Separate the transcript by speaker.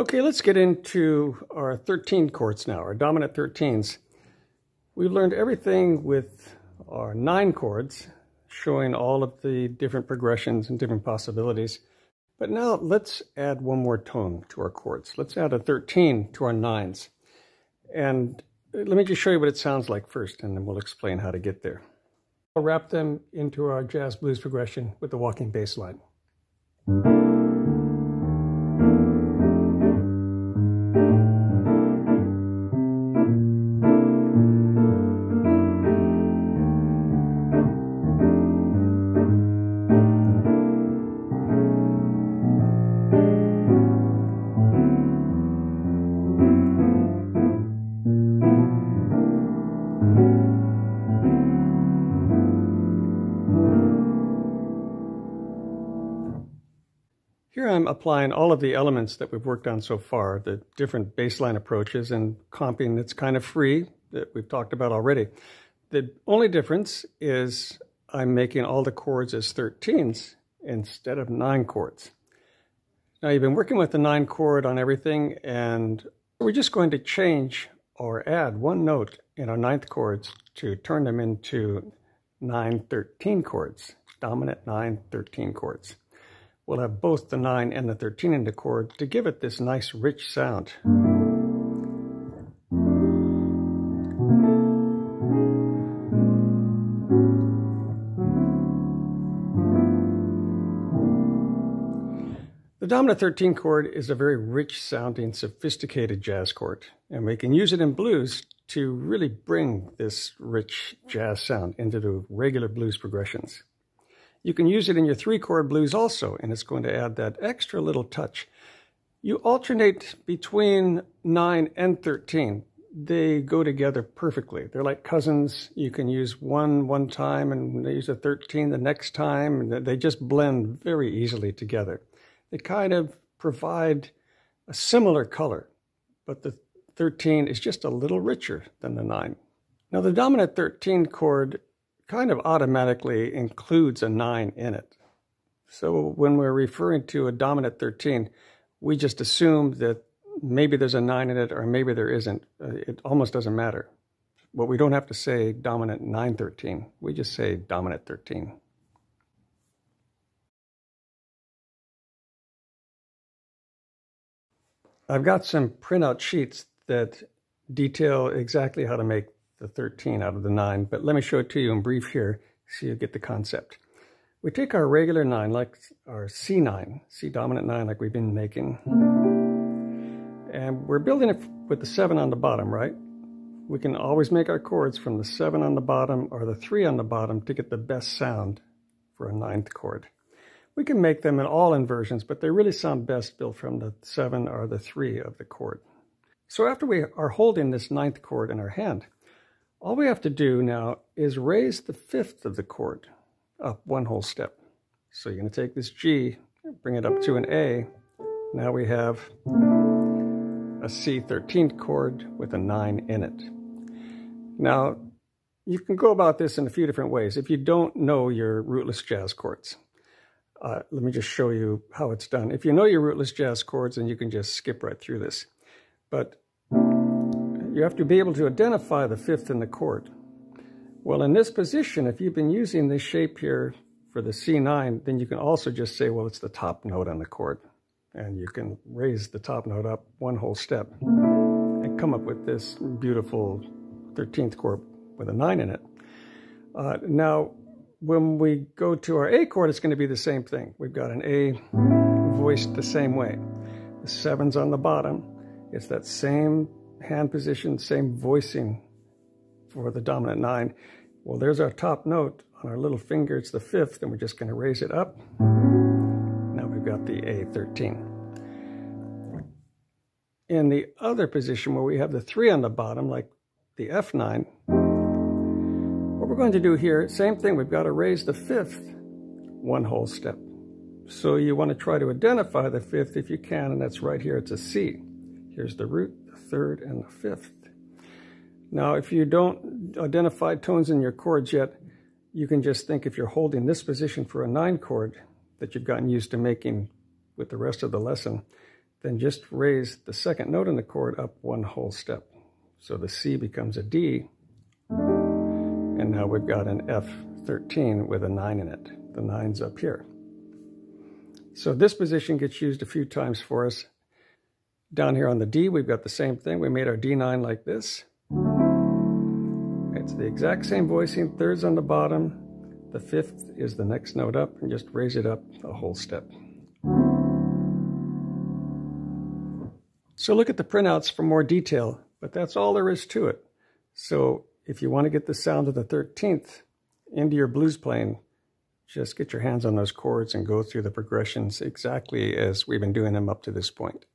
Speaker 1: Okay, let's get into our 13 chords now, our dominant 13s. We've learned everything with our 9 chords, showing all of the different progressions and different possibilities. But now let's add one more tone to our chords. Let's add a 13 to our 9s. And let me just show you what it sounds like first, and then we'll explain how to get there. I'll wrap them into our jazz blues progression with the walking bass line. Here I'm applying all of the elements that we've worked on so far, the different bassline approaches and comping that's kind of free that we've talked about already. The only difference is I'm making all the chords as 13s instead of 9 chords. Now you've been working with the 9 chord on everything, and we're just going to change or add one note in our 9th chords to turn them into 9-13 chords, dominant 9-13 chords. We'll have both the 9 and the 13 in the chord to give it this nice rich sound. The dominant 13 chord is a very rich sounding, sophisticated jazz chord, and we can use it in blues to really bring this rich jazz sound into the regular blues progressions. You can use it in your 3-chord blues also, and it's going to add that extra little touch. You alternate between 9 and 13. They go together perfectly. They're like cousins. You can use one time and use a 13 the next time, and they just blend very easily together. They kind of provide a similar color, but the 13 is just a little richer than the 9. Now the dominant 13 chord kind of automatically includes a 9 in it. So when we're referring to a dominant 13, we just assume that maybe there's a 9 in it or maybe there isn't. It almost doesn't matter. But we don't have to say dominant 9-13. We just say dominant 13. I've got some printout sheets that detail exactly how to make the 13 out of the 9, but let me show it to you in brief here so you get the concept. We take our regular 9, like our C9, C dominant 9 like we've been making, and we're building it with the 7 on the bottom, right? We can always make our chords from the 7 on the bottom or the 3 on the bottom to get the best sound for a 9th chord. We can make them in all inversions, but they really sound best built from the 7 or the 3 of the chord. So after we are holding this 9th chord in our hand, all we have to do now is raise the 5th of the chord up one whole step. So you're going to take this G, bring it up to an A. Now we have a C 13th chord with a 9 in it. Now, you can go about this in a few different ways. If you don't know your rootless jazz chords, let me just show you how it's done. If you know your rootless jazz chords, then you can just skip right through this. But you have to be able to identify the 5th in the chord. Well, in this position, if you've been using this shape here for the C9, then you can also just say, well, it's the top note on the chord. And you can raise the top note up one whole step and come up with this beautiful 13th chord with a 9 in it. Now, when we go to our A chord, it's going to be the same thing. We've got an A voiced the same way. The 7's on the bottom. It's that same hand position, same voicing for the dominant 9. Well, there's our top note on our little finger. It's the 5th, and we're just going to raise it up. Now we've got the A13. In the other position where we have the 3 on the bottom, like the F9, what we're going to do here, same thing, we've got to raise the 5th one whole step. So you want to try to identify the 5th if you can, and that's right here. It's a C. Here's the root, the 3rd, and the 5th. Now, if you don't identify tones in your chords yet, you can just think if you're holding this position for a 9 chord that you've gotten used to making with the rest of the lesson, then just raise the second note in the chord up one whole step. So the C becomes a D, and now we've got an F13 with a 9 in it. The 9's up here. So this position gets used a few times for us. Down here on the D, we've got the same thing. We made our D9 like this. It's the exact same voicing, thirds on the bottom. The fifth is the next note up, and just raise it up a whole step. So look at the printouts for more detail, but that's all there is to it. So if you want to get the sound of the 13th into your blues playing, just get your hands on those chords and go through the progressions exactly as we've been doing them up to this point.